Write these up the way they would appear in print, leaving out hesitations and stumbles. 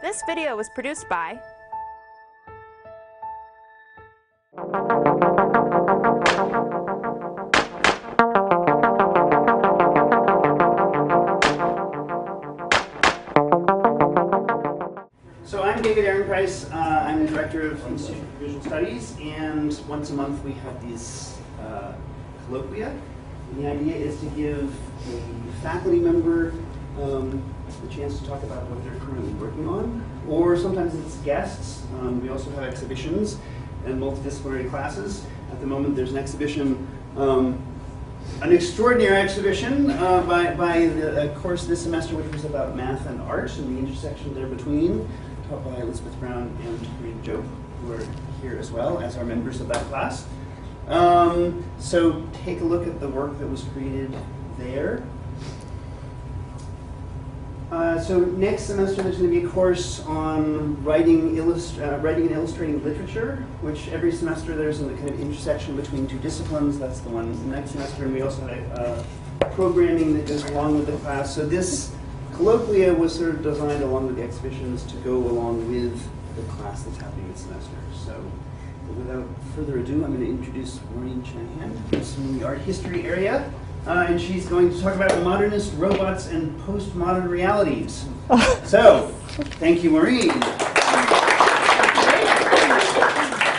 This video was produced by So I'm David Ehrenpreis. I'm the Director of Institute for Visual Studies, and once a month we have these colloquia. And the idea is to give a faculty member the chance to talk about what they're currently working on, or sometimes it's guests. We also have exhibitions and multidisciplinary classes. At the moment there's an exhibition, an extraordinary exhibition by a course this semester which was about math and art and the intersection there between, taught by Elizabeth Brown and Maureen Shanahan, who are here as well as our members of that class. So take a look at the work that was created there. So next semester there's going to be a course on writing and illustrating literature, which every semester there's a kind of intersection between two disciplines. That's the one next semester, and we also have programming that goes along with the class. So this colloquia was sort of designed along with the exhibitions to go along with the class that's happening this semester. So without further ado, I'm going to introduce Maureen Shanahan, who's from the art history area. And she's going to talk about modernist robots and postmodern realities. So, thank you, Maureen.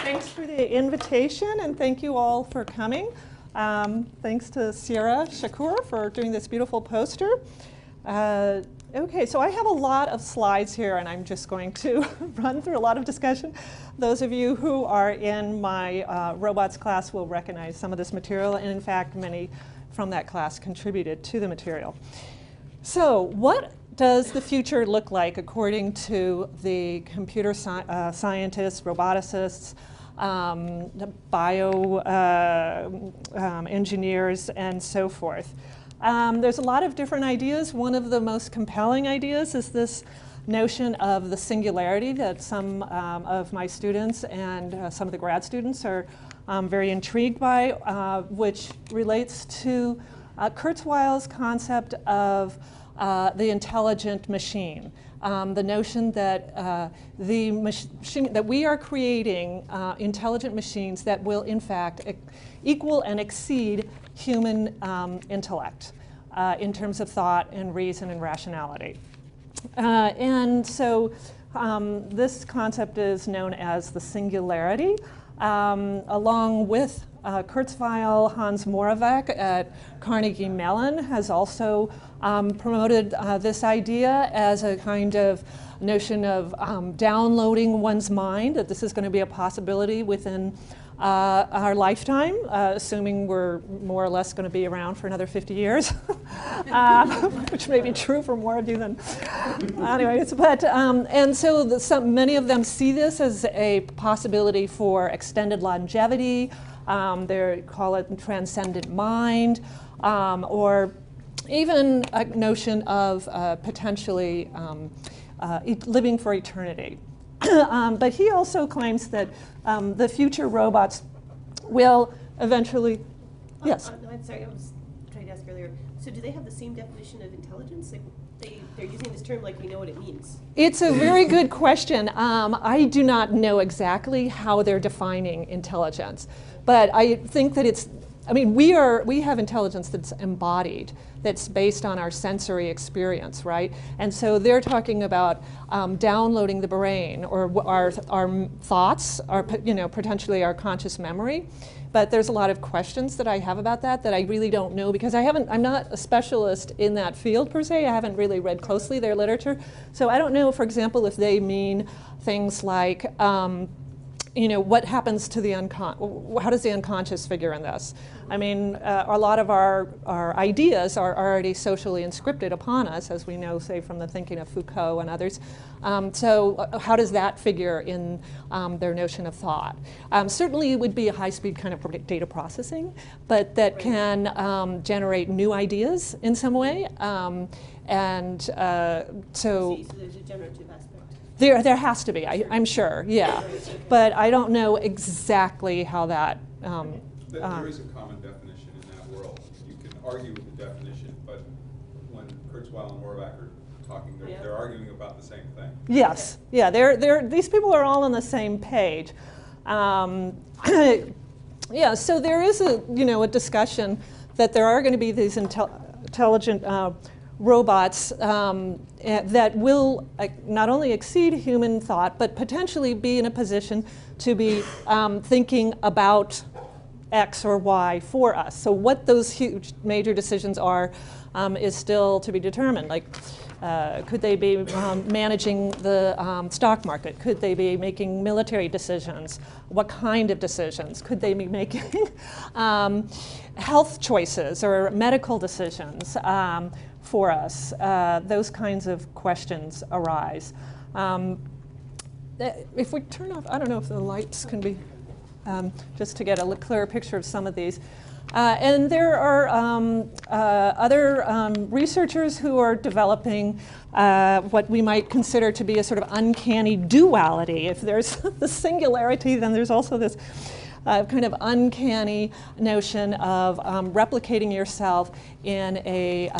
Thanks for the invitation, and thank you all for coming. Thanks to Sierra Shakur for doing this beautiful poster. Okay, so I have a lot of slides here, and I'm just going to run through a lot of discussion. Those of you who are in my robots class will recognize some of this material, and in fact, many from that class contributed to the material. So what does the future look like according to the computer scientists, roboticists, bio engineers, and so forth? There's a lot of different ideas. One of the most compelling ideas is this notion of the singularity that some of my students and some of the grad students are very intrigued by, which relates to Kurzweil's concept of the intelligent machine. The notion that that we are creating intelligent machines that will in fact equal and exceed human intellect in terms of thought and reason and rationality. And so this concept is known as the singularity. Along with Kurzweil, Hans Moravec at Carnegie Mellon has also promoted this idea as a kind of notion of downloading one's mind, that this is going to be a possibility within our lifetime, assuming we're more or less going to be around for another 50 years, which may be true for more of you than anyways. But and so many of them see this as a possibility for extended longevity. They call it transcendent mind, or even a notion of potentially living for eternity. But he also claims that the future robots will eventually, yes? No, I'm sorry, I was trying to ask earlier. So do they have the same definition of intelligence? Like they're using this term like we know what it means. It's a very good question. I do not know exactly how they're defining intelligence, but I think that it's, I mean, we have intelligence that's embodied, that's based on our sensory experience, right? And so they're talking about downloading the brain, or our thoughts, our, potentially our conscious memory. But there's a lot of questions that I have about that I really don't know, because I'm not a specialist in that field per se. I haven't really read closely their literature. So I don't know, for example, if they mean things like, what happens to the how does the unconscious figure in this? I mean, a lot of our ideas are already socially inscripted upon us, as we know, say, from the thinking of Foucault and others. So how does that figure in their notion of thought? Certainly it would be a high-speed kind of data processing, but that can generate new ideas in some way. So there's a generative aspect. There has to be, I'm sure, yeah. But I don't know exactly how that... there is a common definition in that world. You can argue with the definition, but when Kurzweil and Moravec are talking, Yeah. they're arguing about the same thing. Yes, yeah, these people are all on the same page. Yeah, so there is a discussion that there are going to be these intelligent robots that will not only exceed human thought, but potentially be in a position to be thinking about X or Y for us. So what those huge major decisions are is still to be determined. Like, could they be managing the stock market? Could they be making military decisions? What kind of decisions? Could they be making health choices or medical decisions for us? Those kinds of questions arise. If we turn off, I don't know if the lights can be, just to get a clearer picture of some of these. And there are other researchers who are developing what we might consider to be a sort of uncanny duality. If there's the singularity, then there's also this kind of uncanny notion of replicating yourself in a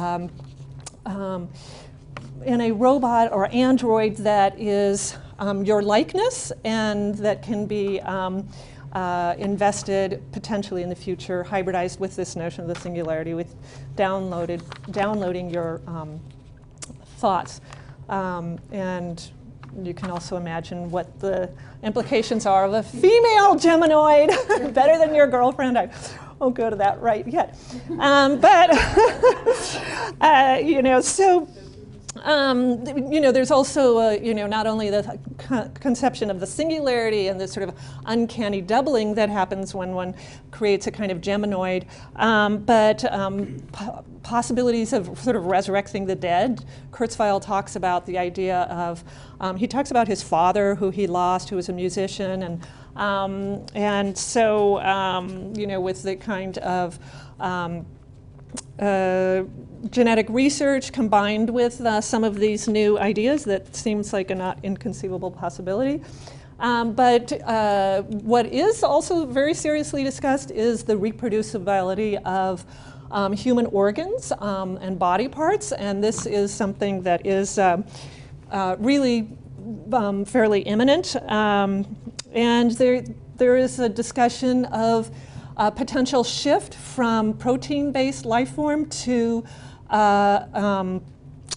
robot or android that is your likeness and that can be invested potentially in the future, hybridized with this notion of the singularity, with downloading your thoughts. And you can also imagine what the implications are of a female Geminoid, better than your girlfriend. I won't go to that right yet. There's also, not only the conception of the singularity and this sort of uncanny doubling that happens when one creates a kind of Geminoid, but possibilities of sort of resurrecting the dead. Kurzweil talks about the idea of, he talks about his father who he lost, who was a musician, and so, with the kind of genetic research combined with some of these new ideas that seems like a not inconceivable possibility. But what is also very seriously discussed is the reproducibility of human organs and body parts, and this is something that is really fairly imminent. And there is a discussion of a potential shift from protein-based life form to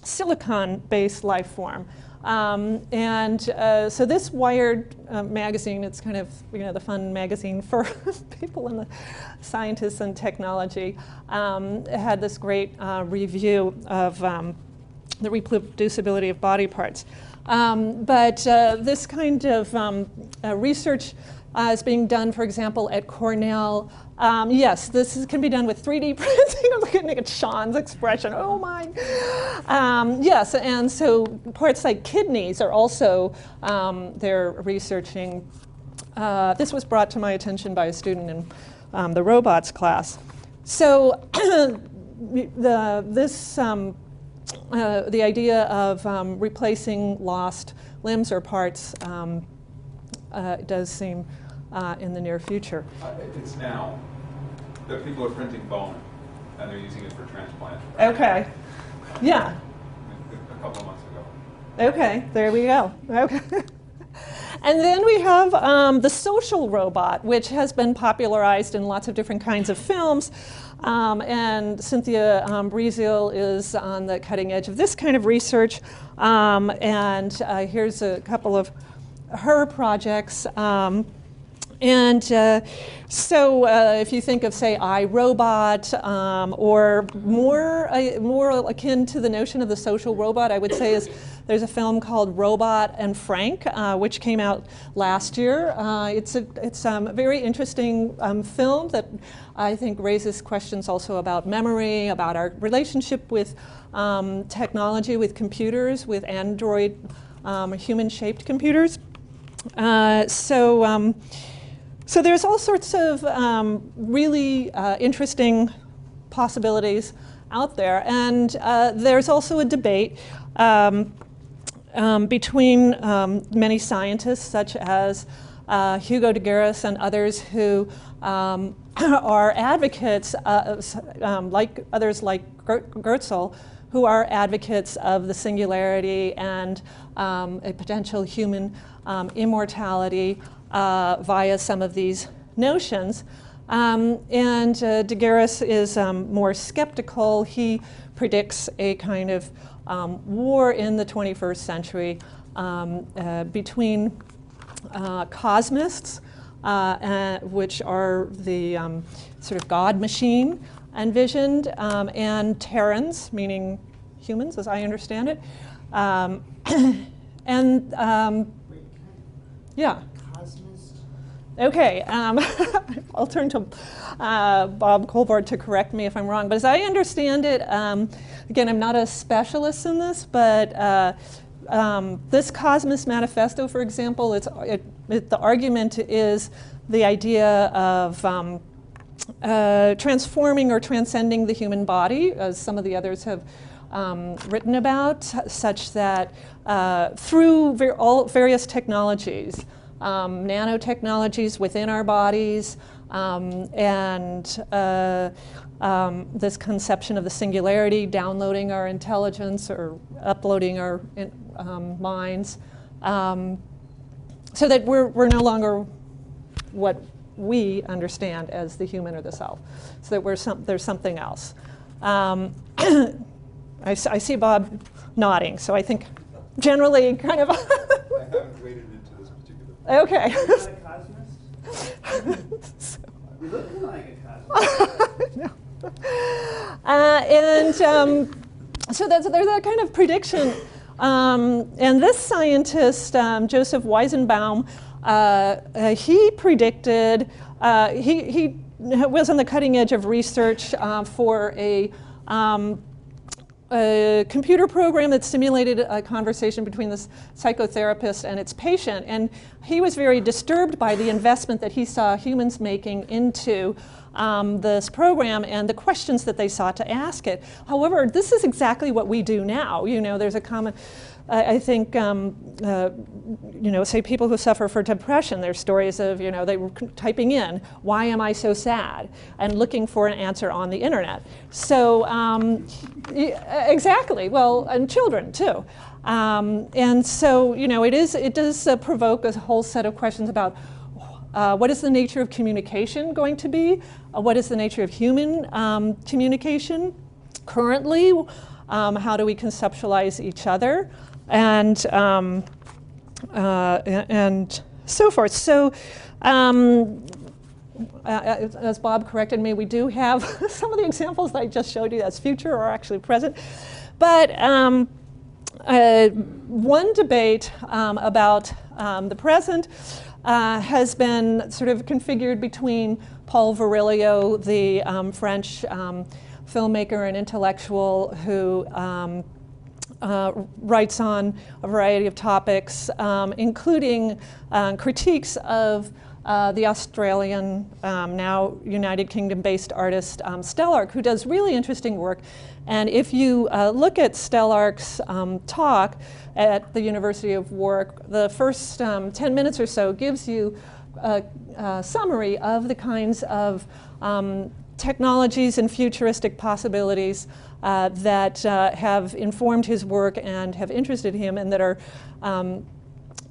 silicon-based life form. So this Wired magazine, it's kind of the fun magazine for people in the scientists and technology, had this great review of the reproducibility of body parts. But this kind of research is being done, for example, at Cornell. Yes, this can be done with 3D printing. I'm looking at Sean's expression. Oh my. Yes, and so parts like kidneys are also, they're researching. This was brought to my attention by a student in the robots class. So the idea of replacing lost limbs or parts does seem in the near future. It's now that people are printing bone and they're using it for transplant. Okay. Yeah. A couple of months ago. Okay, there we go. Okay. And then we have the social robot, which has been popularized in lots of different kinds of films. And Cynthia Breazeal is on the cutting edge of this kind of research. And here's a couple of her projects. So if you think of, say, iRobot, or more akin to the notion of the social robot, I would say there's a film called Robot and Frank, which came out last year. It's a very interesting film that I think raises questions also about memory, about our relationship with technology, with computers, with Android human-shaped computers. So there's all sorts of really interesting possibilities out there. And there's also a debate between many scientists, such as Hugo de Garis and others, who are advocates, like others like Goertzel, who are advocates of the singularity and a potential human immortality via some of these notions. And Daguerre is more skeptical. He predicts a kind of war in the 21st century between cosmists, which are the sort of God machine envisioned, and Terrans, meaning humans, as I understand it. Yeah. Okay, I'll turn to Bob Colbart to correct me if I'm wrong. But as I understand it, again, I'm not a specialist in this, but this Cosmos Manifesto, for example, the argument is the idea of transforming or transcending the human body, as some of the others have written about, such that through various technologies, nanotechnologies within our bodies, and this conception of the singularity, downloading our intelligence or uploading our minds, so that we're no longer what we understand as the human or the self, so that there's something else. I see Bob nodding, so I think generally kind of. I haven't waded into this particular. Okay. You're not a cosmist? You're looking like a cosmist. So there's that kind of prediction. And this scientist, Joseph Weizenbaum, he predicted, he was on the cutting edge of research for a computer program that simulated a conversation between this psychotherapist and its patient. And he was very disturbed by the investment that he saw humans making into this program and the questions that they sought to ask it. However, this is exactly what we do now. You know, there's a common, I think, you know, say people who suffer from depression, there's stories of, you know, they were typing in, why am I so sad? And looking for an answer on the internet. So, exactly, well, and children too. And so, you know, it does provoke a whole set of questions about what is the nature of communication going to be? What is the nature of human communication currently? How do we conceptualize each other? And so forth. So, as Bob corrected me, we do have some of the examples that I just showed you as future or actually present. But one debate about the present has been sort of configured between Paul Virilio, the French filmmaker and intellectual who writes on a variety of topics, including critiques of the Australian, now United Kingdom-based artist Stellark, who does really interesting work. And if you look at Stellark's talk at the University of Warwick, the first 10 minutes or so gives you a summary of the kinds of technologies and futuristic possibilities that have informed his work and have interested him and that are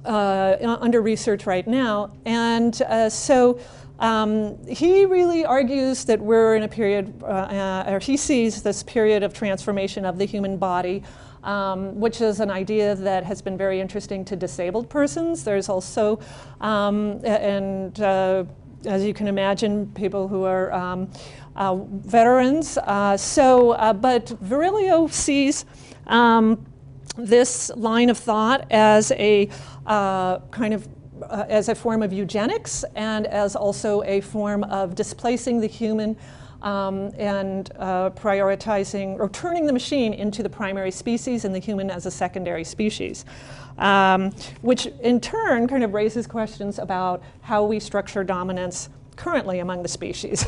under research right now. And so he really argues that we're in a period, or he sees this period of transformation of the human body, which is an idea that has been very interesting to disabled persons. There's also, as you can imagine, people who are veterans. But Virilio sees this line of thought as a kind of as a form of eugenics and as also a form of displacing the human and prioritizing or turning the machine into the primary species and the human as a secondary species, which in turn kind of raises questions about how we structure dominance currently among the species.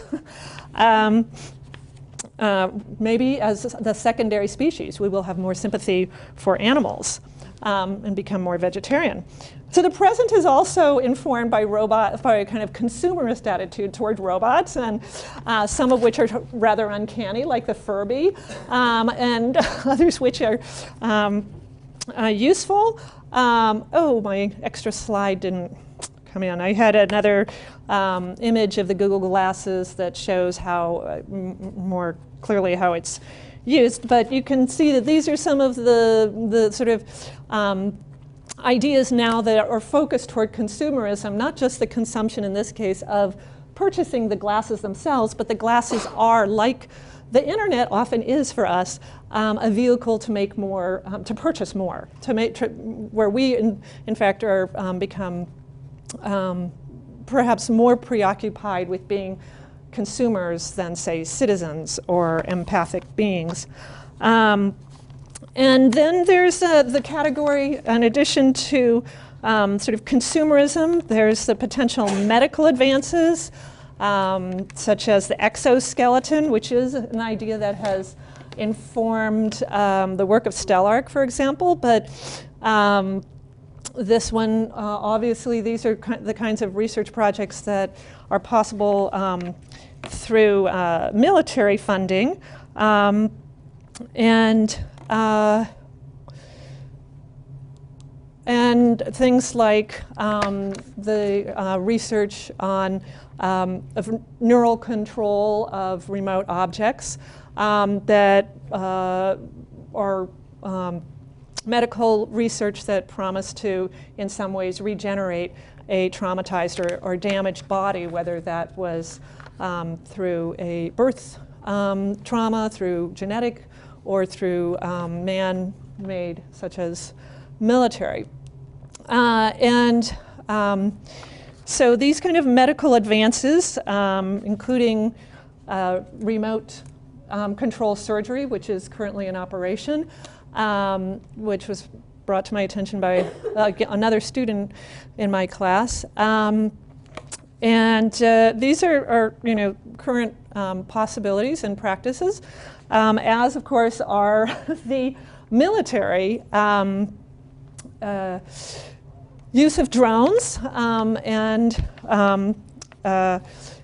Maybe as the secondary species, we will have more sympathy for animals. and become more vegetarian. So the present is also informed by a kind of consumerist attitude toward robots, and some of which are rather uncanny, like the Furby, and others which are useful. Oh, my extra slide didn't come in. I had another image of the Google glasses that shows how more clearly how it's used, but you can see that these are some of the sort of ideas now that are focused toward consumerism, not just the consumption in this case of purchasing the glasses themselves, but the glasses are, like the internet often is for us, a vehicle to make more, to purchase more, where we in fact are become perhaps more preoccupied with being consumers than, say, citizens or empathic beings. And then there's the category, in addition to sort of consumerism, there's the potential medical advances, such as the exoskeleton, which is an idea that has informed the work of Stellark, for example. But this one, obviously, these are the kinds of research projects that are possible through military funding. And things like the research on of neural control of remote objects that are medical research that promise to, in some ways, regenerate a traumatized or damaged body, whether that was through a birth trauma, through genetic, or through man-made, such as military. So these kind of medical advances, including remote control surgery, which is currently in operation, which was brought to my attention by another student in my class. These are current possibilities and practices, as of course are the military use of drones and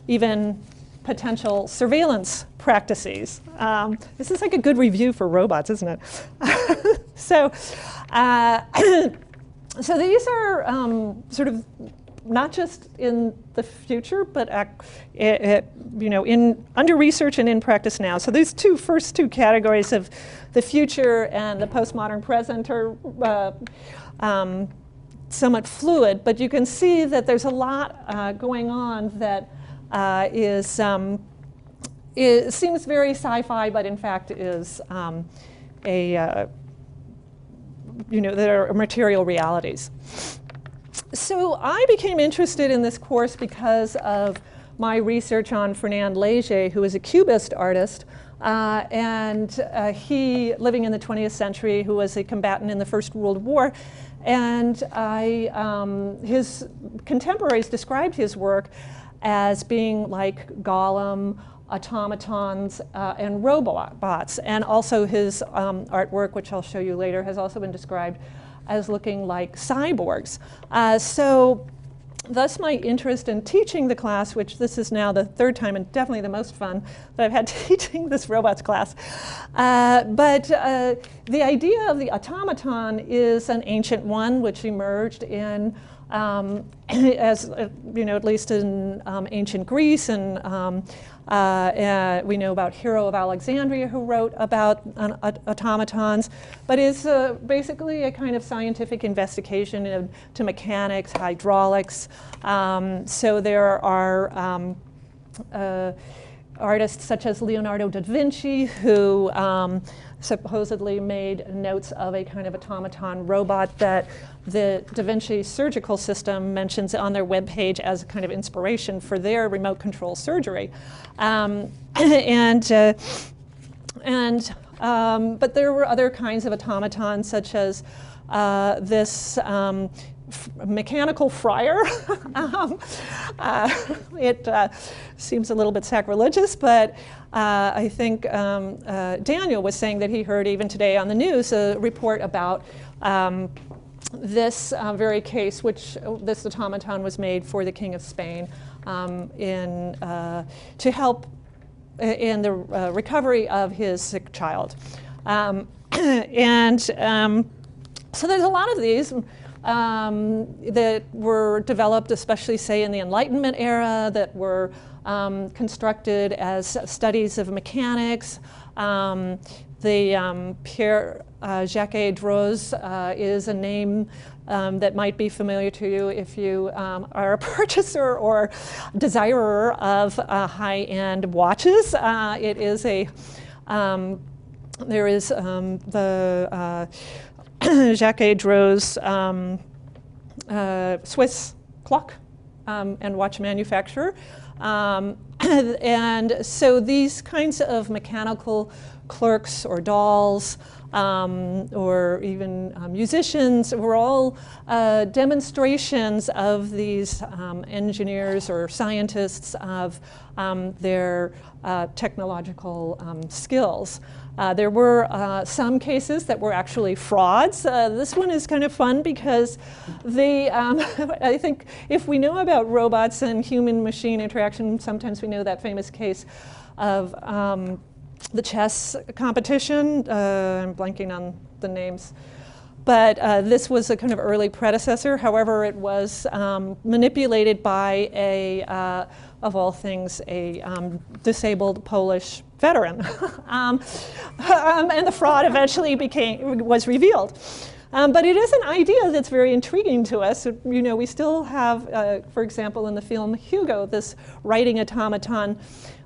even potential surveillance practices. This is like a good review for robots, isn't it? So these are sort of not just in the future, but under research and in practice now. So these first two categories of the future and the postmodern present are somewhat fluid, but you can see that there's a lot going on that it seems very sci-fi, but in fact is that are material realities. So I became interested in this course because of my research on Fernand Léger, who is a Cubist artist, and he, living in the 20th century, who was a combatant in the First World War. And his contemporaries described his work as being like Golem, automatons, and robots. And also his artwork, which I'll show you later, has also been described as looking like cyborgs. So thus my interest in teaching the class, which this is now the third time and definitely the most fun that I've had teaching this robots class. But the idea of the automaton is an ancient one which emerged in, as at least in ancient Greece, and we know about Hero of Alexandria, who wrote about automatons, but is basically a kind of scientific investigation into mechanics, hydraulics. So there are artists such as Leonardo da Vinci, who supposedly made notes of a kind of automaton robot that the Da Vinci surgical system mentions on their webpage as a kind of inspiration for their remote control surgery. But there were other kinds of automatons, such as this mechanical fryer. It seems a little bit sacrilegious, but I think Daniel was saying that he heard even today on the news a report about this very case, which this automaton was made for the King of Spain to help in the recovery of his sick child. So there's a lot of these that were developed, especially, say, in the Enlightenment era, that were constructed as studies of mechanics. Pierre Jacques Droz is a name that might be familiar to you if you are a purchaser or desirer of high-end watches. It is a there is the Jacques Droz Swiss clock and watch manufacturer. And so these kinds of mechanical clerks or dolls or even musicians were all demonstrations of these engineers or scientists of their technological skills. There were some cases that were actually frauds. This one is kind of fun because I think if we know about robots and human-machine interaction, sometimes we know that famous case of the chess competition. I'm blanking on the names. But this was a kind of early predecessor. However, it was manipulated by of all things, a disabled Polish veteran. And the fraud eventually was revealed. But it is an idea that's very intriguing to us. You know, we still have, for example, in the film Hugo, this writing automaton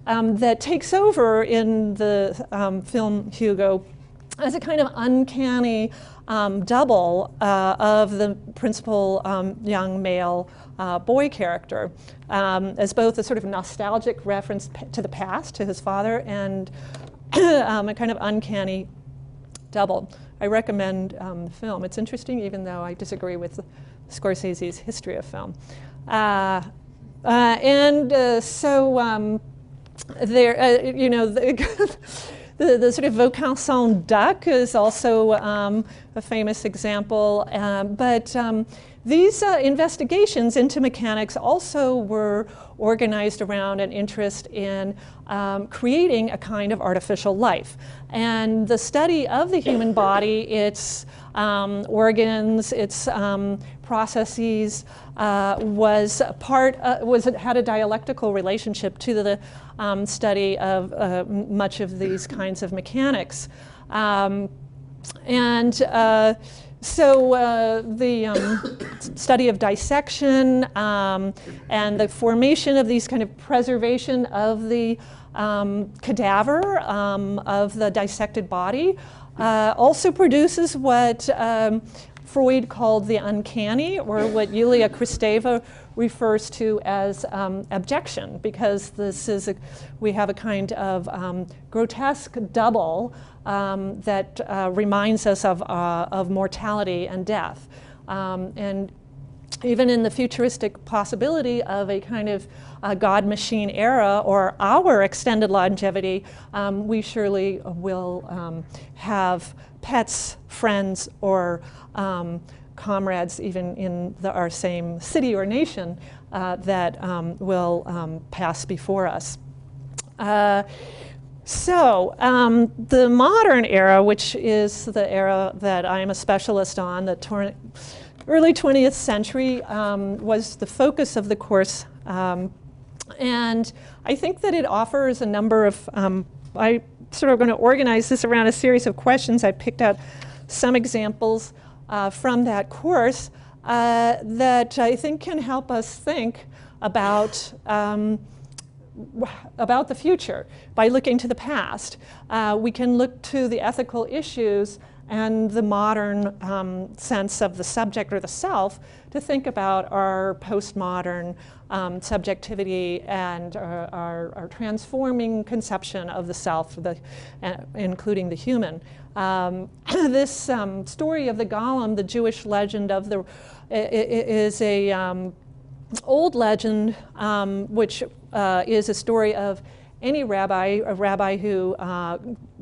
that takes over in the film Hugo as a kind of uncanny double of the principal young male boy character, as both a sort of nostalgic reference to the past, to his father, and a kind of uncanny double. I recommend the film. It's interesting, even though I disagree with Scorsese's history of film. So there, you know, the sort of Vaucanson duck is also a famous example. But these investigations into mechanics also were organized around an interest in creating a kind of artificial life. And the study of the human body, its organs, its processes, had a dialectical relationship to the study of much of these kinds of mechanics. So the study of dissection and the formation of these kind of preservation of the cadaver of the dissected body also produces what Freud called the uncanny, or what Yulia Kristeva refers to as abjection, because we have a kind of grotesque double that reminds us of mortality and death. And even in the futuristic possibility of a kind of God-machine era or our extended longevity, we surely will have pets, friends, or comrades, even in our same city or nation, that will pass before us. So the modern era, which is the era that I am a specialist on, the early 20th century, was the focus of the course. And I think that it offers a number of, I sort of going to organize this around a series of questions. I picked out some examples from that course that I think can help us think about the future by looking to the past. We can look to the ethical issues and the modern sense of the subject or the self to think about our postmodern subjectivity and our transforming conception of the self, including the human. This story of the golem, the Jewish legend of is a old legend which is a story of any rabbi, a rabbi who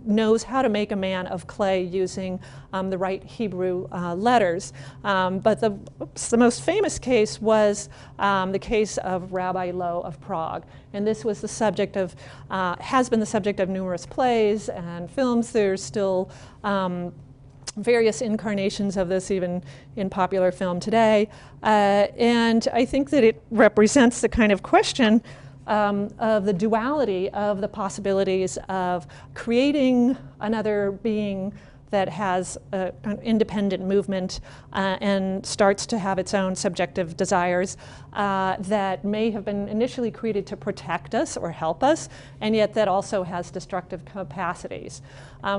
knows how to make a man of clay using the right Hebrew letters. But the most famous case was the case of Rabbi Loew of Prague. And this was the subject of, has been the subject of numerous plays and films. There's still various incarnations of this even in popular film today. And I think that it represents the kind of question of the duality of the possibilities of creating another being that has an independent movement and starts to have its own subjective desires that may have been initially created to protect us or help us, and yet that also has destructive capacities,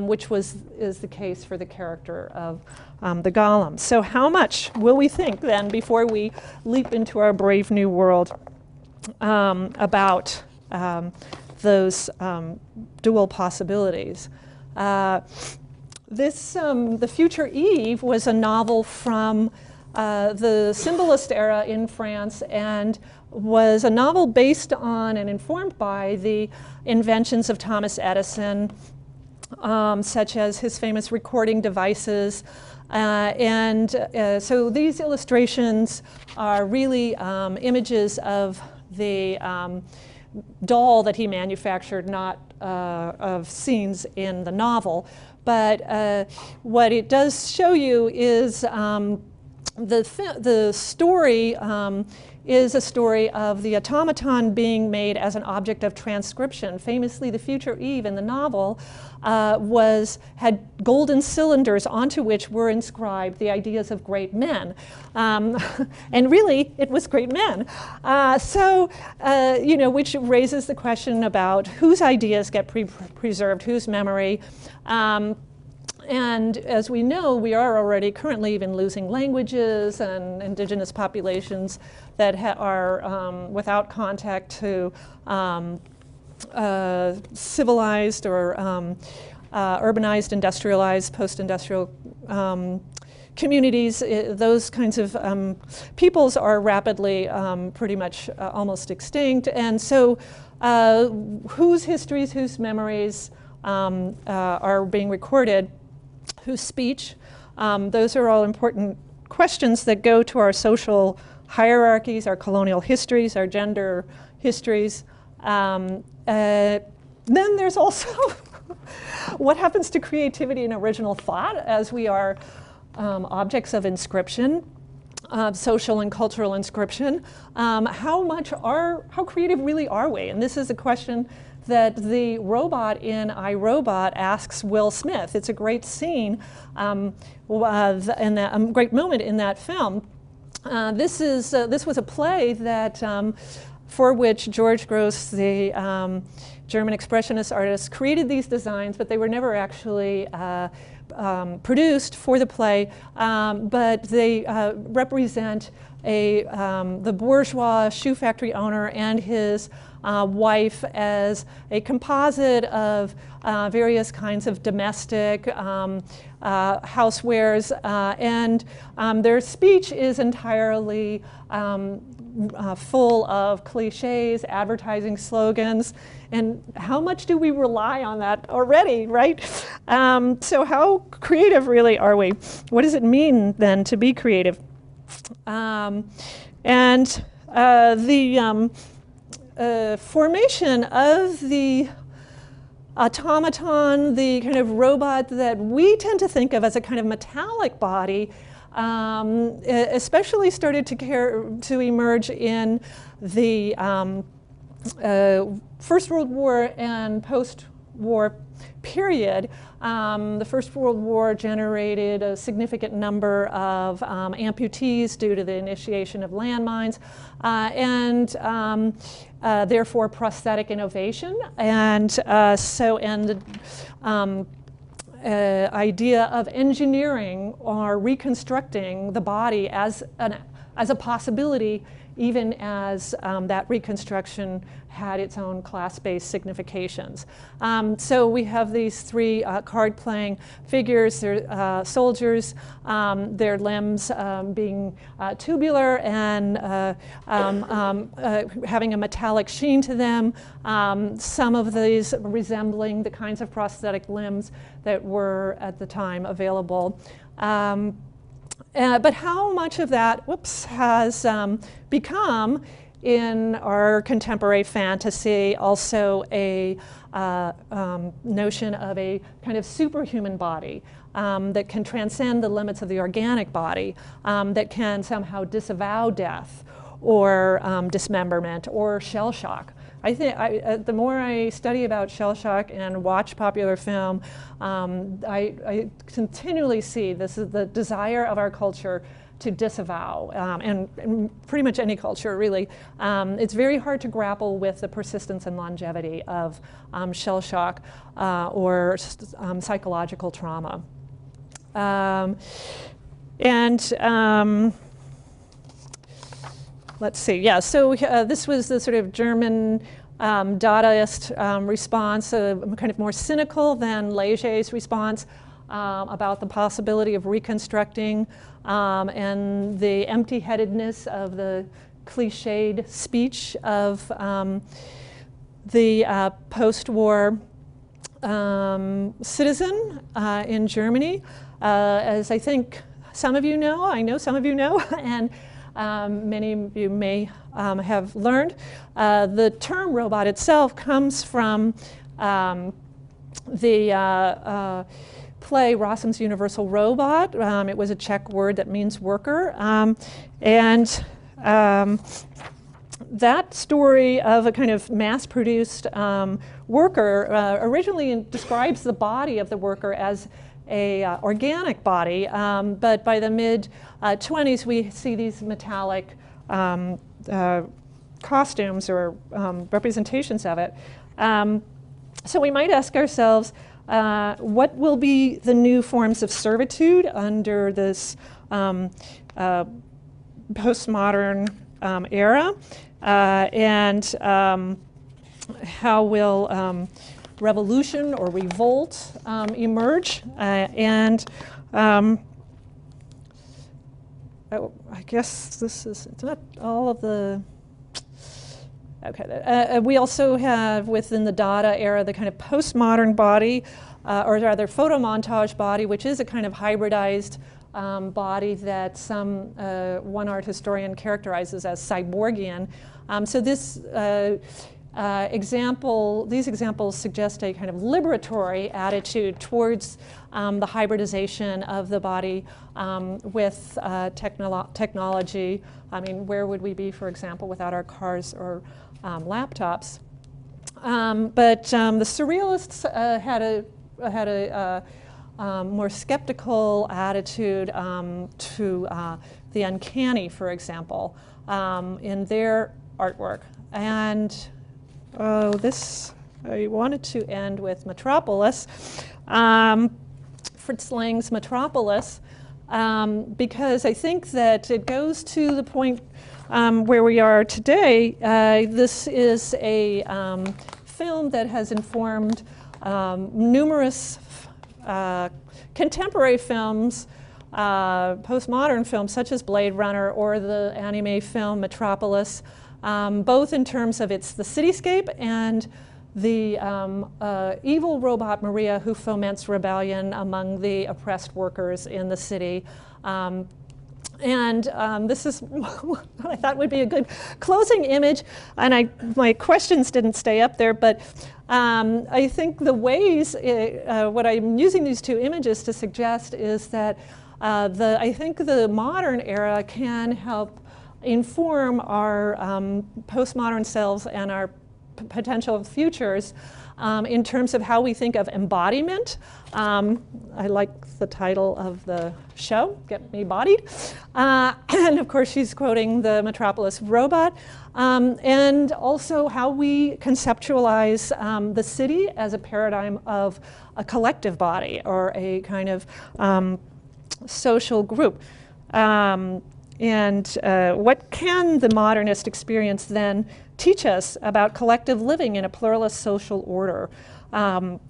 which is the case for the character of the golem. So how much will we think then before we leap into our brave new world about those dual possibilities? The Future Eve was a novel from the Symbolist era in France, and was a novel based on and informed by the inventions of Thomas Edison, such as his famous recording devices. So these illustrations are really images of the doll that he manufactured, not of scenes in the novel. But what it does show you is the story is a story of the automaton being made as an object of transcription. Famously, the Future Eve in the novel had golden cylinders onto which were inscribed the ideas of great men. And really, it was great men. Which raises the question about whose ideas get preserved, whose memory. And as we know, we are already currently even losing languages and indigenous populations that are without contact to civilized or urbanized, industrialized, post-industrial communities. Those kinds of peoples are rapidly pretty much almost extinct. And so whose histories, whose memories are being recorded, whose speech, those are all important questions that go to our social hierarchies, our colonial histories, our gender histories. Then there's also what happens to creativity and original thought as we are objects of inscription, social and cultural inscription. How creative really are we? And this is a question that the robot in iRobot asks Will Smith. It's a great scene, and a great moment in that film. This was a play that for which George Grosz, the German expressionist artist, created these designs, but they were never actually produced for the play. But they represent the bourgeois shoe factory owner and his wife as a composite of various kinds of domestic housewares, and their speech is entirely full of cliches, advertising slogans, and how much do we rely on that already, right? So how creative really are we? What does it mean then to be creative? The formation of the automaton, the kind of robot that we tend to think of as a kind of metallic body, especially started to emerge in the First World War and post-war period. The First World War generated a significant number of amputees due to the initiation of landmines, and therefore prosthetic innovation. And the idea of engineering or reconstructing the body as a possibility even as that reconstruction had its own class-based significations. So we have these three card-playing figures. They're soldiers, their limbs being tubular and having a metallic sheen to them. Some of these resembling the kinds of prosthetic limbs that were at the time available. But how much of that, has become in our contemporary fantasy also a notion of a kind of superhuman body that can transcend the limits of the organic body, that can somehow disavow death or dismemberment or shell shock. I think the more I study about shell shock and watch popular film, I continually see this is the desire of our culture to disavow, and pretty much any culture, really. It's very hard to grapple with the persistence and longevity of shell shock or psychological trauma. Let's see, yeah, so this was the sort of German Dadaist response, kind of more cynical than Léger's response about the possibility of reconstructing and the empty-headedness of the cliched speech of the post-war citizen in Germany. As I think some of you know, I know some of you know, and many of you may have learned, the term robot itself comes from the play Rossum's Universal Robot. It was a Czech word that means worker. That story of a kind of mass-produced worker originally describes the body of the worker as a organic body, but by the mid-20s we see these metallic costumes or representations of it. So we might ask ourselves, what will be the new forms of servitude under this postmodern era, and how will revolution or revolt emerge? I guess it's not all of the. Okay, we also have within the Dada era the kind of postmodern body, or rather photomontage body, which is a kind of hybridized body that one art historian characterizes as cyborgian. So this these examples suggest a kind of liberatory attitude towards the hybridization of the body with technology. I mean, where would we be, for example, without our cars or laptops? But the surrealists had a more skeptical attitude to the uncanny, for example, in their artwork. And I wanted to end with Metropolis, Fritz Lang's Metropolis, because I think that it goes to the point where we are today. This is a film that has informed numerous contemporary films, postmodern films such as Blade Runner or the anime film Metropolis, both in terms of the cityscape and the evil robot Maria who foments rebellion among the oppressed workers in the city. This is what I thought would be a good closing image, and my questions didn't stay up there, but I think the ways, what I'm using these two images to suggest is that I think the modern era can help inform our postmodern selves and our potential futures in terms of how we think of embodiment. I like the title of the show, Get Me Bodied. And of course she's quoting the Metropolis robot. And also how we conceptualize the city as a paradigm of a collective body or a kind of social group. And what can the modernist experience then teach us about collective living in a pluralist social order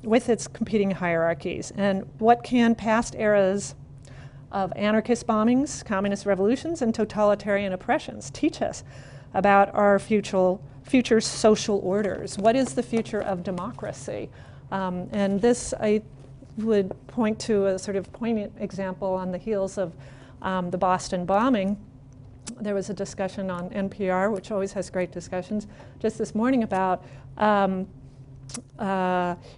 with its competing hierarchies? And what can past eras of anarchist bombings, communist revolutions, and totalitarian oppressions teach us about our future social orders? What is the future of democracy? And this, I would point to a sort of poignant example on the heels of the Boston bombing. There was a discussion on NPR, which always has great discussions, just this morning about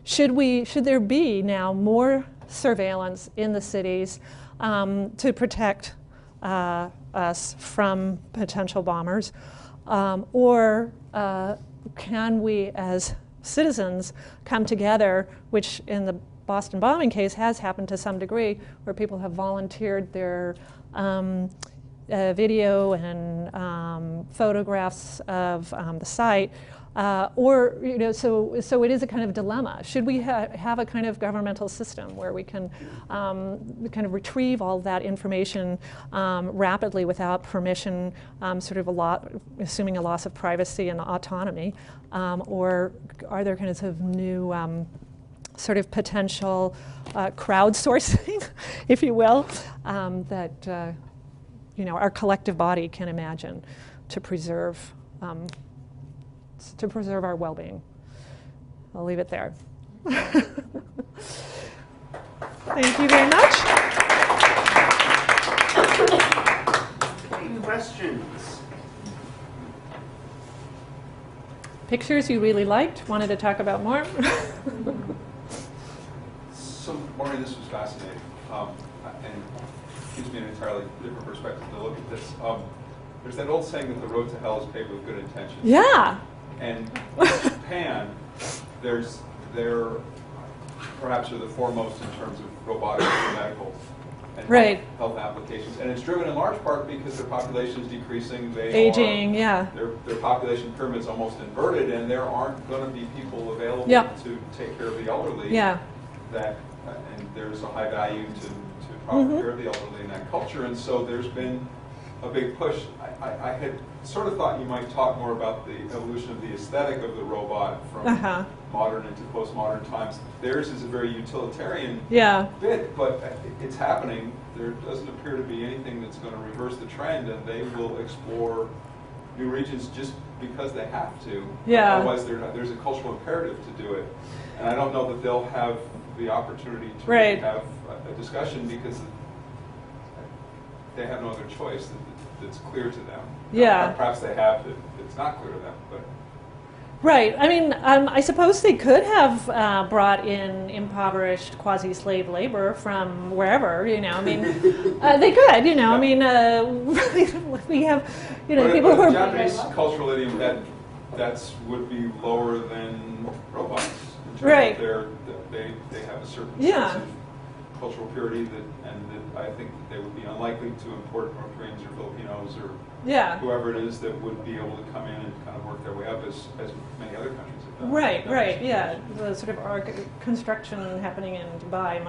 should there be now more surveillance in the cities to protect us from potential bombers, or can we as citizens come together, which in the Boston bombing case has happened to some degree, where people have volunteered their video and photographs of the site, or so it is a kind of dilemma. Should we have a kind of governmental system where we can kind of retrieve all that information rapidly without permission, sort of assuming a loss of privacy and autonomy, or are there kinds of new sort of potential crowdsourcing, if you will, that our collective body can imagine to preserve our well-being? I'll leave it there. Thank you very much. Any questions? Pictures you really liked, wanted to talk about more? So, Maureen, this was fascinating, and gives me an entirely different perspective to look at this. There's that old saying that the road to hell is paved with good intentions. Yeah. And in Japan, they're perhaps are the foremost in terms of robotics and medical and health applications. And it's driven in large part because their population is decreasing. Aging, yeah. Their population pyramid's almost inverted, and there aren't going to be people available to take care of the elderly. Yeah. And there's a high value to proper care of the elderly in that culture. And so there's been a big push. I had sort of thought you might talk more about the evolution of the aesthetic of the robot from modern into postmodern times. Theirs is a very utilitarian bit, but it's happening. There doesn't appear to be anything that's going to reverse the trend, and they will explore new regions just because they have to. Yeah. Otherwise, there's a cultural imperative to do it. And I don't know that they'll have the opportunity to really have a discussion because they have no other choice that's clear to them. Yeah. Perhaps they have that it's not clear to them, but. Right. I mean, I suppose they could have brought in impoverished quasi-slave labor from wherever, I mean, they could, I mean, we have, people who are... Japanese cultural idiom that would be lower than robots. In terms of they have a certain sense of cultural purity that I think that they would be unlikely to import North Koreans or Filipinos or whoever it is that would be able to come in and kind of work their way up as many other countries have done. Right, yeah. The sort of construction happening in Dubai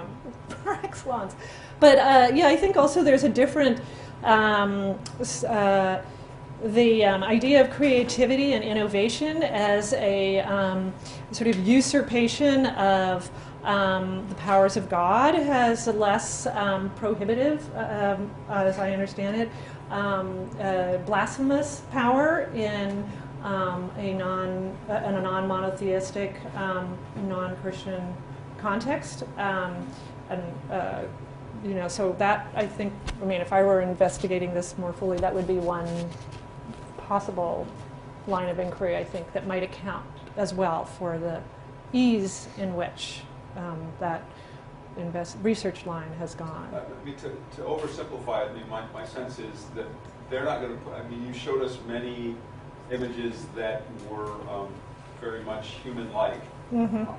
par excellence. But I think also there's a different, the idea of creativity and innovation as a sort of usurpation of the powers of God has a less prohibitive, as I understand it, blasphemous power in a non-monotheistic, non-Christian context, so that I think, if I were investigating this more fully, that would be one possible line of inquiry, I think, that might account as well for the ease in which that research line has gone. To oversimplify it, my sense is that they're not going to you showed us many images that were very much human-like.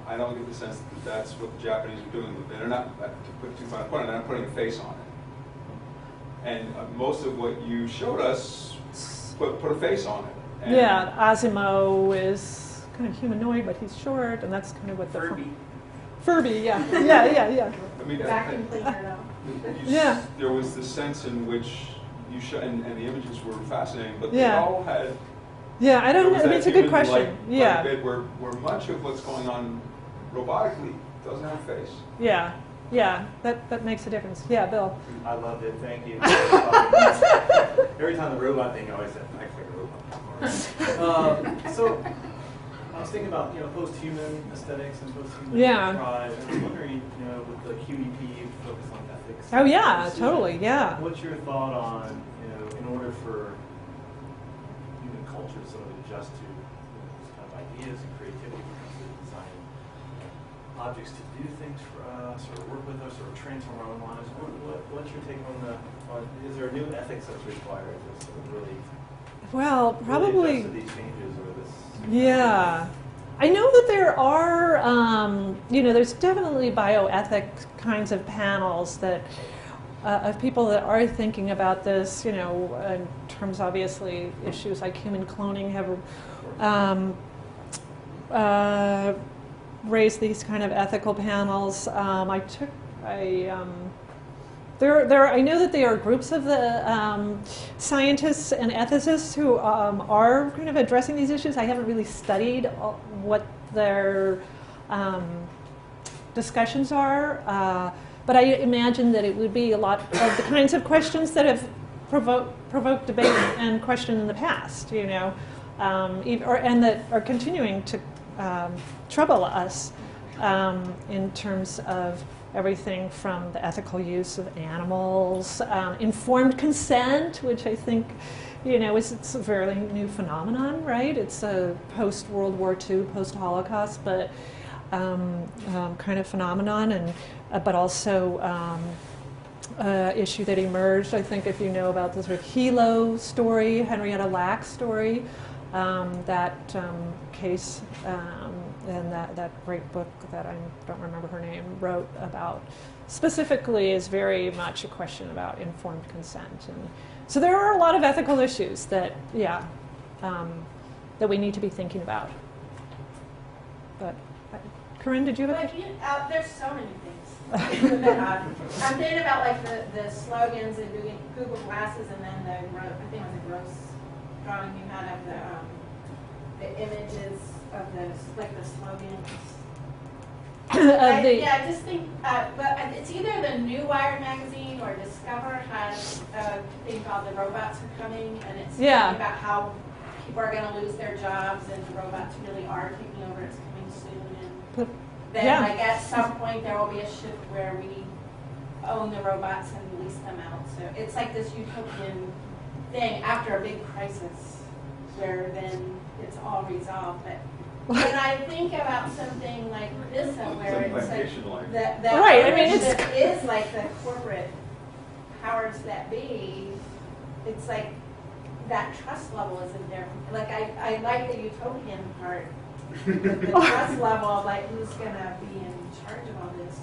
I don't get the sense that that's what the Japanese are doing. They're not, to put too fine a point, they're not putting a face on it. And most of what you showed us put a face on it. And Asimo is kind of humanoid, but he's short, and that's kind of what the... Furby, yeah. I mean, Vacuum cleaner, there was the sense in which you and the images were fascinating, but they Yeah. all had. Yeah, I don't there know. was I mean, that it's a good human-like question. Yeah. bit where much of what's going on robotically doesn't have a face. Yeah. Yeah. That makes a difference. Yeah, Bill. I loved it. Thank you. Every time the robot thing, I always said, I click a robot. So I was thinking about post-human aesthetics and post-human pride. And I was wondering, with the QEP focus on ethics. Oh yeah, totally. Yeah. What's your thought on in order for human culture to sort of adjust to these kind of ideas and creativity when it comes to designing objects to do things for us or work with us or transform our own lives? What's your take on is there a new ethics that's required to sort of really probably. adjust to these changes or this? Yeah. I know that there are, there's definitely bioethics kinds of panels that of people that are thinking about this, in terms, obviously, issues like human cloning have raised these kind of ethical panels. I know that there are groups of the scientists and ethicists who are kind of addressing these issues. I haven't really studied what their discussions are, but I imagine that it would be a lot of the kinds of questions that have provoked debate and question in the past, and that are continuing to trouble us in terms of everything from the ethical use of animals, informed consent, which I think, it's a fairly new phenomenon, right? It's a post-World War II, post-Holocaust, but kind of phenomenon, and but also issue that emerged. I think if you know about the sort of Hilo story, Henrietta Lack's story, that case. And that great book that I don't remember her name wrote about specifically is very much a question about informed consent. And so there are a lot of ethical issues that, that we need to be thinking about. But, Corinne, did you have a there's so many things. I'm thinking about like the slogans and Google Glasses, and then I think it was a gross drawing you had of the images of the slogans. I just think, but it's either the New Wired magazine or Discover has a thing called The Robots Are Coming, and it's talking about how people are going to lose their jobs and the robots really are taking over. It's coming soon, and then like at some point there will be a shift where we own the robots and lease them out. So it's like this utopian thing after a big crisis, where then it's all resolved. But when I think about something like this, where it's like that right, I mean, is like the corporate powers that be, it's like that trust level isn't there. Like I like the utopian part, but the trust level of like who's gonna be in charge of all this.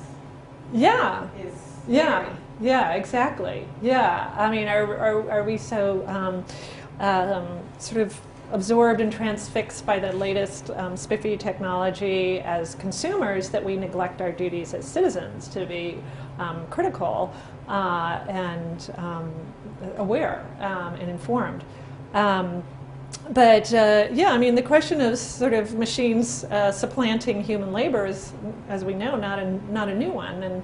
Is scary. Yeah, exactly. Yeah, I mean, are we so sort of absorbed and transfixed by the latest spiffy technology as consumers that we neglect our duties as citizens to be critical and aware and informed. But I mean, the question of sort of machines supplanting human labor is, as we know, not a new one, and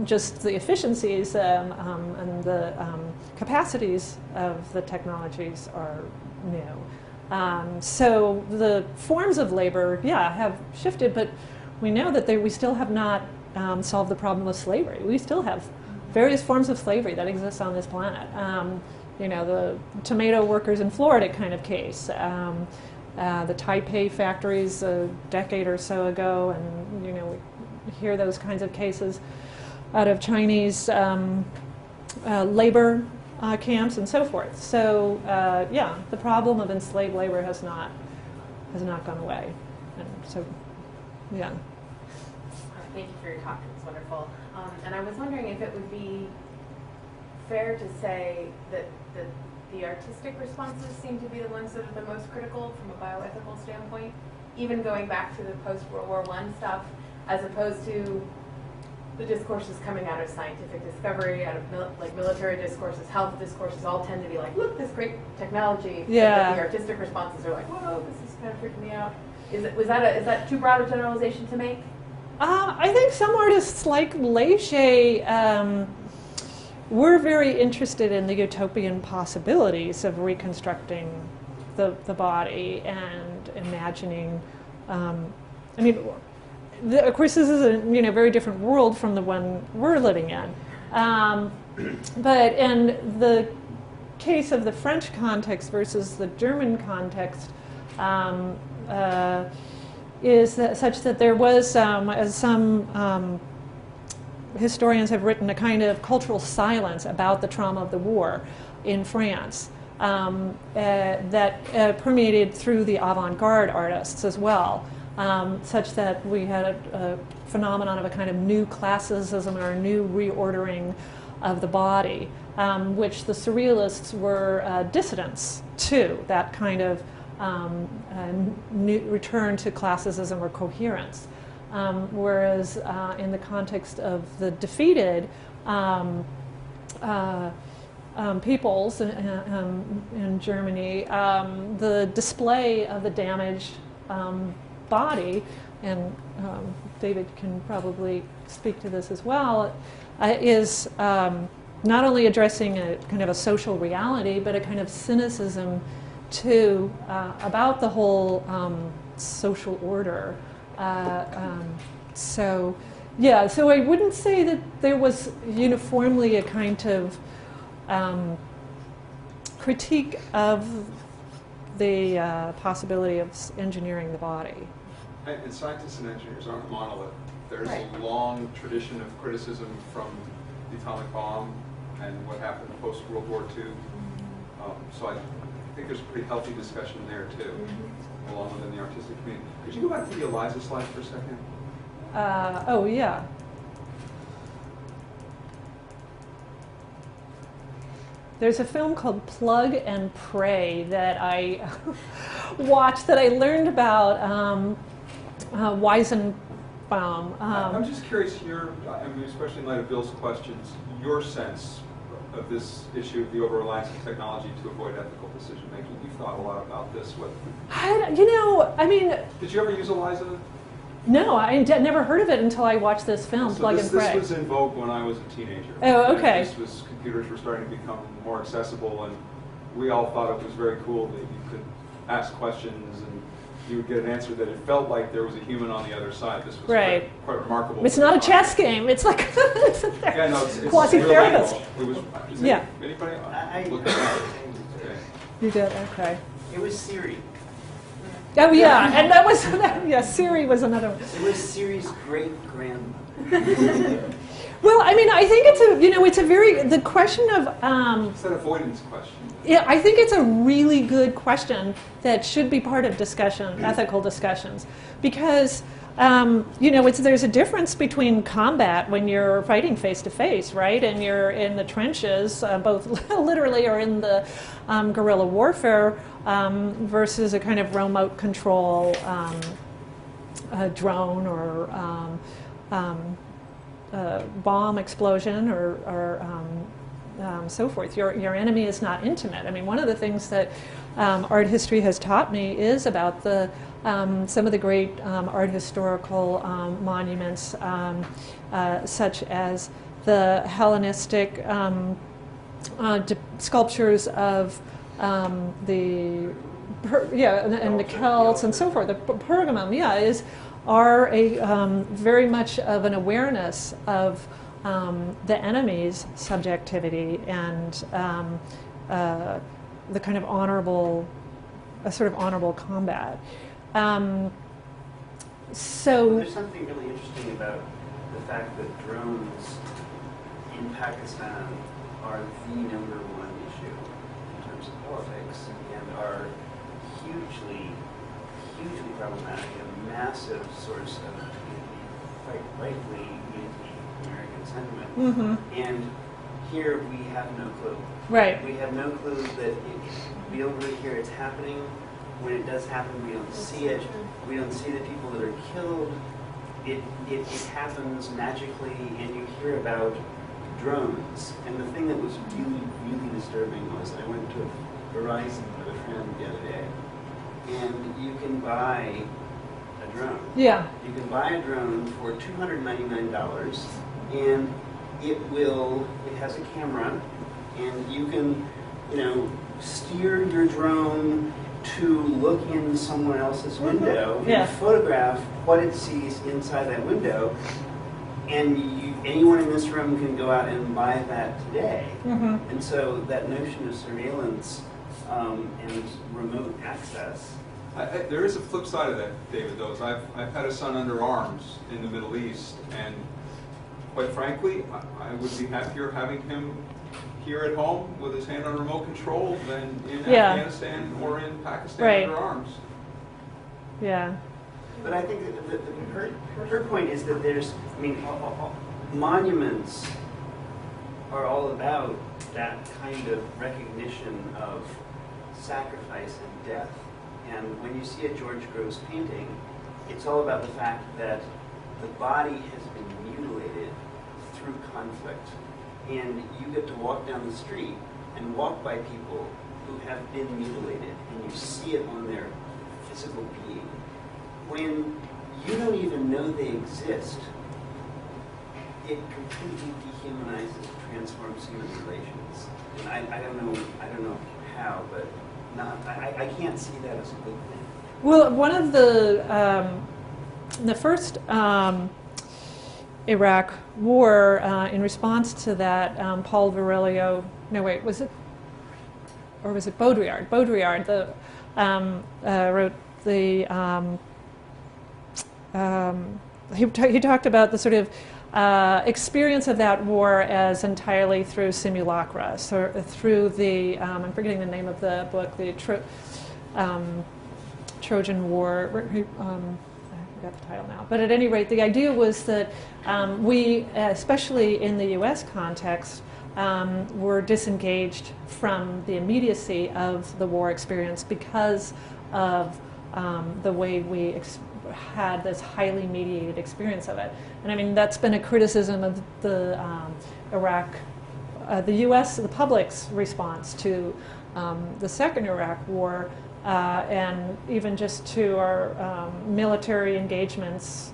just the efficiencies and the capacities of the technologies are new. So the forms of labor, have shifted, but we know that we still have not solved the problem of slavery. We still have various forms of slavery that exist on this planet. The tomato workers in Florida kind of case, the Taipei factories a decade or so ago, and we hear those kinds of cases out of Chinese labor camps and so forth. So the problem of enslaved labor has not gone away, and so Thank you for your talk. It was wonderful. And I was wondering if it would be fair to say that the artistic responses seem to be the ones that are the most critical from a bioethical standpoint, even going back to the post-World War I stuff, as opposed to the discourses coming out of scientific discovery, out of military discourses, health discourses, all tend to be like, look, this great technology. Yeah. But the artistic responses are like, whoa, this is kind of freaking me out. Is that too broad a generalization to make? I think some artists like Leger were very interested in the utopian possibilities of reconstructing the body and imagining. Of course, this is a very different world from the one we're living in. But in the case of the French context versus the German context, is that such that there was, as some historians have written, a kind of cultural silence about the trauma of the war in France that permeated through the avant-garde artists as well, such that we had a phenomenon of a kind of new classicism or a new reordering of the body, which the surrealists were dissidents to, that kind of new return to classicism or coherence. Whereas in the context of the defeated peoples in Germany, the display of the damaged body, and David can probably speak to this as well, is not only addressing a kind of a social reality, but a kind of cynicism too about the whole social order. So I wouldn't say that there was uniformly a kind of critique of the possibility of engineering the body. And scientists and engineers aren't a monolith. There's Right. a long tradition of criticism from the atomic bomb and what happened post-World War II. So I think there's a pretty healthy discussion there too, along within the artistic community. Could you go back to the Eliza slide for a second? Oh, yeah. There's a film called Plug and Pray that I watched that I learned about Weizenbaum. I'm just curious, especially in light of Bill's questions, your sense of this issue of the over-reliance on technology to avoid ethical decision-making. You've thought a lot about this. Did you ever use Eliza? No, I never heard of it until I watched this film, Plug and Pray. This was in vogue when I was a teenager. Oh, okay. Computers were starting to become more accessible, and we all thought it was very cool that you could ask questions and you would get an answer that it felt like there was a human on the other side. This was right. quite remarkable. It's not a chess game. It's like it's quasi-therapist. Yeah. Anybody? Look at that. Okay. You did, okay. It was Siri. Oh yeah, and that was Siri was another one. It was Siri's great-grandmother. Well, I think it's the question of it's that avoidance question. Yeah, I think it's a really good question that should be part of discussion, ethical discussions, because there's a difference between combat when you're fighting face to face, right, and you're in the trenches, both literally or in the guerrilla warfare, versus a kind of remote control drone or bomb explosion or so forth. Your enemy is not intimate. One of the things that art history has taught me is about some of the great art historical monuments, such as the Hellenistic sculptures of the Celts and so forth. The Pergamum, are a very much of an awareness of the enemy's subjectivity and the kind of honorable combat. So there's something really interesting about the fact that drones in Pakistan are the number one issue in terms of politics and are hugely problematic, a massive source of quite rightly anti-American sentiment. And here we have no clue. Right. We have no clue that we don't really hear it's happening. When it does happen, we don't see it. We don't see the people that are killed. it happens magically, and you hear about drones. And the thing that was really, really disturbing was I went to Verizon with a friend the other day, and you can buy a drone. Yeah. You can buy a drone for $299, and it has a camera, and you can, steer your drone to look in someone else's window Yeah. and photograph what it sees inside that window. And anyone in this room can go out and buy that today. Mm-hmm. And so that notion of surveillance and remote access. There is a flip side of that, David, though. I've had a son under arms in the Middle East, and quite frankly, I would be happier having him here at home with his hand on remote control than in Afghanistan or in Pakistan under arms. Yeah. But I think that her point is that monuments are all about that kind of recognition of sacrifice and death. And when you see a George Groves painting, it's all about the fact that the body has been mutilated through conflict. And you get to walk down the street and walk by people who have been mutilated, and you see it on their physical being. When you don't even know they exist, it completely dehumanizes, transforms human relations. And I don't know how, but I can't see that as a good thing. Well, one of the first Iraq War, in response to that, Paul Virilio, was it Baudrillard? Baudrillard wrote the, he talked about the sort of experience of that war as entirely through simulacra, so through the, I'm forgetting the name of the book, the Trojan War, I forgot the title now. But at any rate, the idea was that we, especially in the US context, were disengaged from the immediacy of the war experience because of the way we had this highly mediated experience of it. And I mean, that's been a criticism of the Iraq, the US, the public's response to the second Iraq War, and even just to our military engagements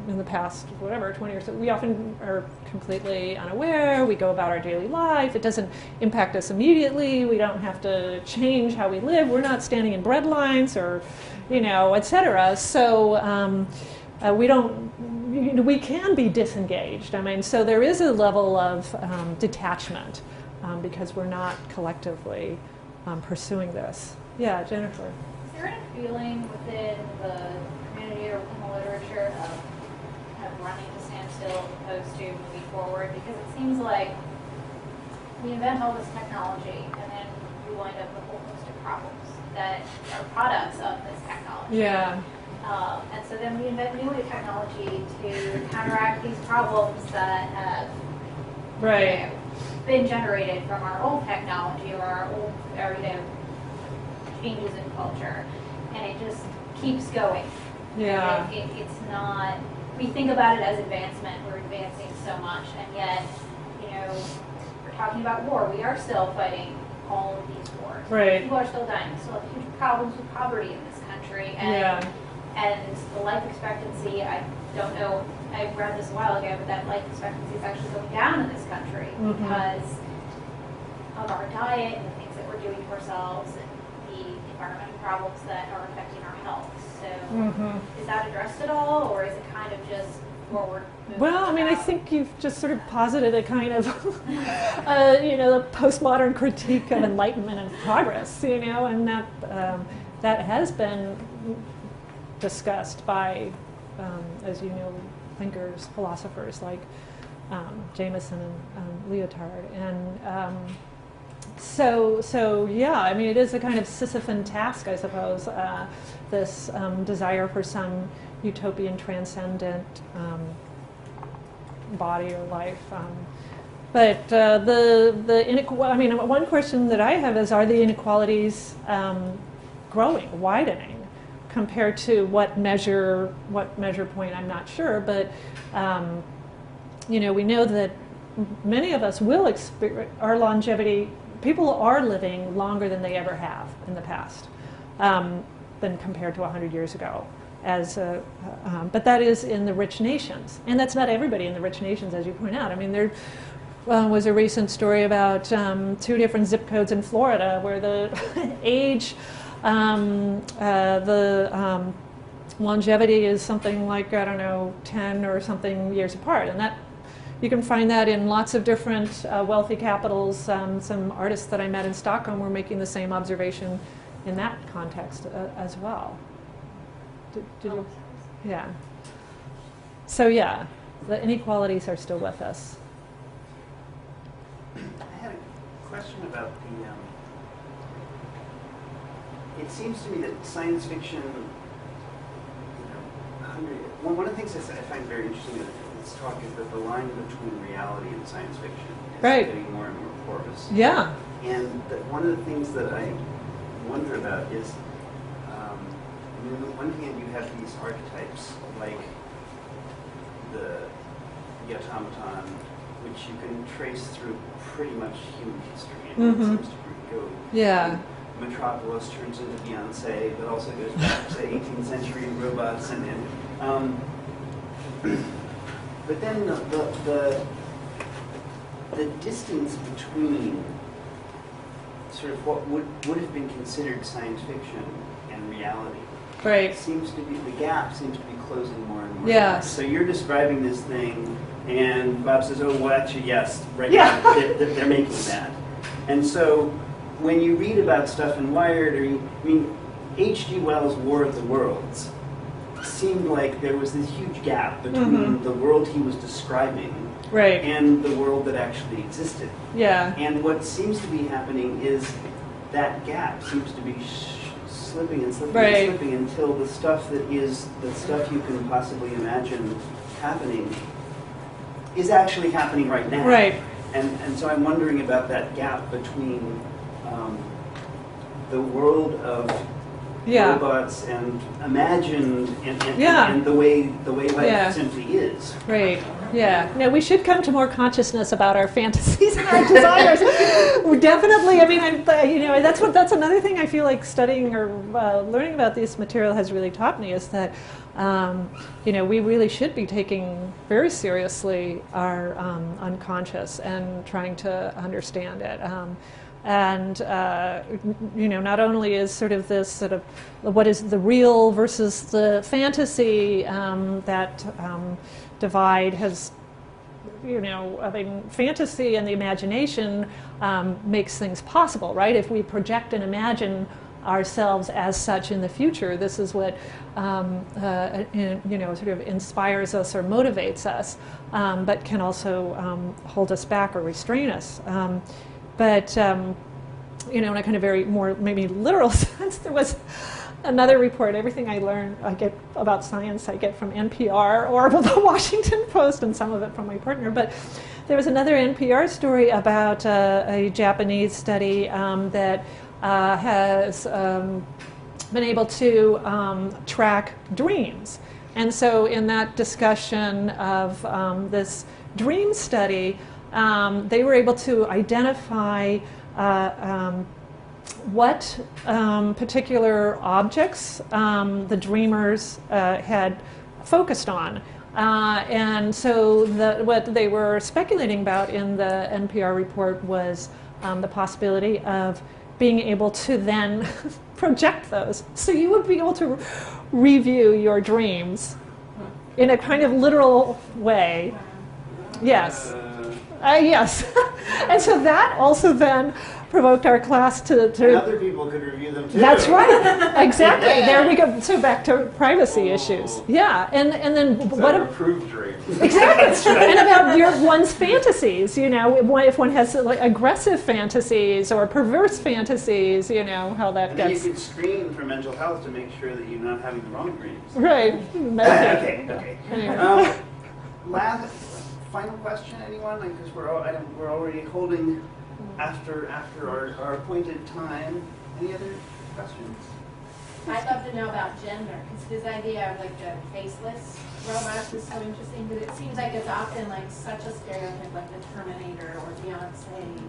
in the past, 20 years. We often are completely unaware. We go about our daily life. It doesn't impact us immediately. We don't have to change how we live. We're not standing in bread lines or, et cetera. So we can be disengaged. I mean, so there is a level of detachment because we're not collectively pursuing this. Yeah, Jennifer. Is there a feeling within the community or within the literature of kind of running to standstill as opposed to moving forward? Because it seems like we invent all this technology and then we wind up with a whole host of problems that are products of this technology. Yeah. And so then we invent new technology to counteract these problems that have been generated from our old technology or our old, changes in culture, and it just keeps going. Yeah. It's not, we think about it as advancement, we're advancing so much, and yet, we're talking about war, we are still fighting all of these wars. Right. People are still dying, we still have huge problems with poverty in this country, and the life expectancy, I don't know, I read this a while ago, but that life expectancy is actually going down in this country because of our diet and the things that we're doing to ourselves and the environmental problems that are affecting our health. So is that addressed at all, or is it kind of just forward movement? Well, I mean, I think you've just sort of posited a kind of, the postmodern critique of enlightenment and progress, and that has been discussed by, as you know, thinkers, philosophers like Jameson and Lyotard. And so yeah, I mean, it is a kind of Sisyphean task, I suppose, this desire for some utopian, transcendent body or life. But the inequality, I mean, one question that I have is, are the inequalities growing, widening? compared to what measure point, I'm not sure, but we know that many of us will experience our longevity. People are living longer than they ever have in the past, than compared to 100 years ago. But that is in the rich nations, and that's not everybody in the rich nations, as you point out. I mean, there was a recent story about 2 different zip codes in Florida where the age, longevity is something like, 10 or something years apart, and that you can find that in lots of different wealthy capitals. Some artists that I met in Stockholm were making the same observation in that context as well. Did you? Yeah. So yeah, the inequalities are still with us. I had a question about it seems to me that science fiction, one of the things I find very interesting in this talk is that the line between reality and science fiction is getting more and more porous. Yeah. And one of the things that I wonder about is, on the one hand, you have these archetypes like the automaton, which you can trace through pretty much human history, and it seems to go. Yeah. Metropolis turns into Beyonce, but also goes back to 18th century robots, but then the distance between sort of what would have been considered science fiction and reality, the gap seems to be closing more and more. Yes. So you're describing this thing, and Bob says, "Oh, well, actually, yes, right Yeah. now they're making that." And so when you read about stuff in Wired, H.G. Wells' War of the Worlds seemed like there was this huge gap between the world he was describing and the world that actually existed. Yeah. And what seems to be happening is that gap seems to be slipping and slipping and slipping until the stuff that is the stuff you can possibly imagine happening is actually happening right now. Right. And so I'm wondering about that gap between the world of robots and imagined and the way life simply is. Right. Yeah. No, we should come to more consciousness about our fantasies and our desires. Definitely. I mean, that's another thing I feel like studying or learning about this material has really taught me is that we really should be taking very seriously our unconscious and trying to understand it. Not only is sort of this sort of what is the real versus the fantasy, that divide has, fantasy and the imagination makes things possible, right? If we project and imagine ourselves as such in the future, this is what sort of inspires us or motivates us, but can also hold us back or restrain us. But in a kind of very more maybe literal sense, there was another report. Everything I get about science, I get from NPR or the Washington Post, and some of it from my partner. But there was another NPR story about a Japanese study that has been able to track dreams. And so in that discussion of this dream study, they were able to identify what particular objects the dreamers had focused on. And so what they were speculating about in the NPR report was the possibility of being able to then project those. So you would be able to review your dreams in a kind of literal way. Yes. Yes. And so that also then provoked our class to and other people could review them too. That's right. Exactly. Yeah. There we go. So back to privacy issues. Yeah. And then what approved dreams. Exactly. And about one's fantasies, if one has like aggressive fantasies or perverse fantasies, how that and gets. Then you could screen for mental health to make sure that you're not having the wrong dreams. Right. Okay. Anyway. Final question, anyone? Because we're already holding after our appointed time. Any other questions? I'd love to know about gender, because his idea of like the faceless robots is so interesting, but it seems like it's often like such a stereotype, like the Terminator or Beyonce,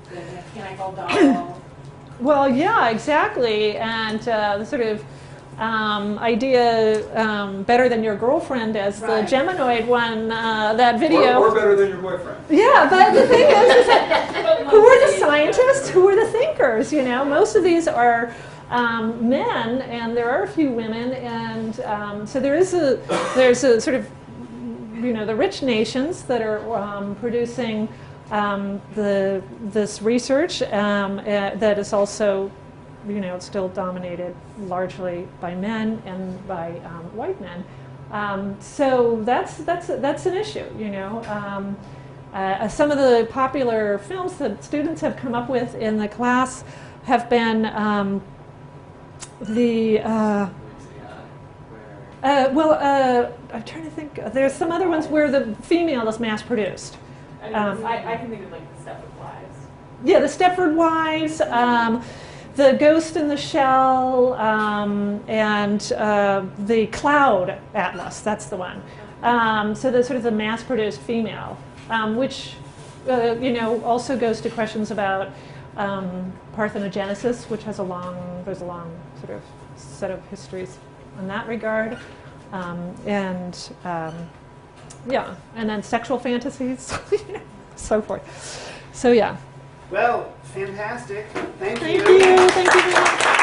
the mechanical doll. Well, yeah, exactly. And the sort of idea better than your girlfriend as the Geminoid one, that video. Or better than your boyfriend. Yeah, but the thing is that who are the scientists? Who are the thinkers? You know, most of these are men, and there are a few women, and so there's a sort of, you know, the rich nations that are producing this research that is also, you know, it's still dominated largely by men and by white men. So that's an issue, you know. Some of the popular films that students have come up with in the class have been I'm trying to think. There's some other ones where the female is mass-produced. I can think of like the Stepford Wives. Yeah, the Stepford Wives, the Ghost in the Shell, and the Cloud Atlas. That's the one. So the sort of the mass-produced female, which you know, also goes to questions about parthenogenesis, which has there's a long sort of set of histories in that regard, and yeah, and then sexual fantasies, so forth. So yeah. Well, fantastic. Thank you. Thank you very much.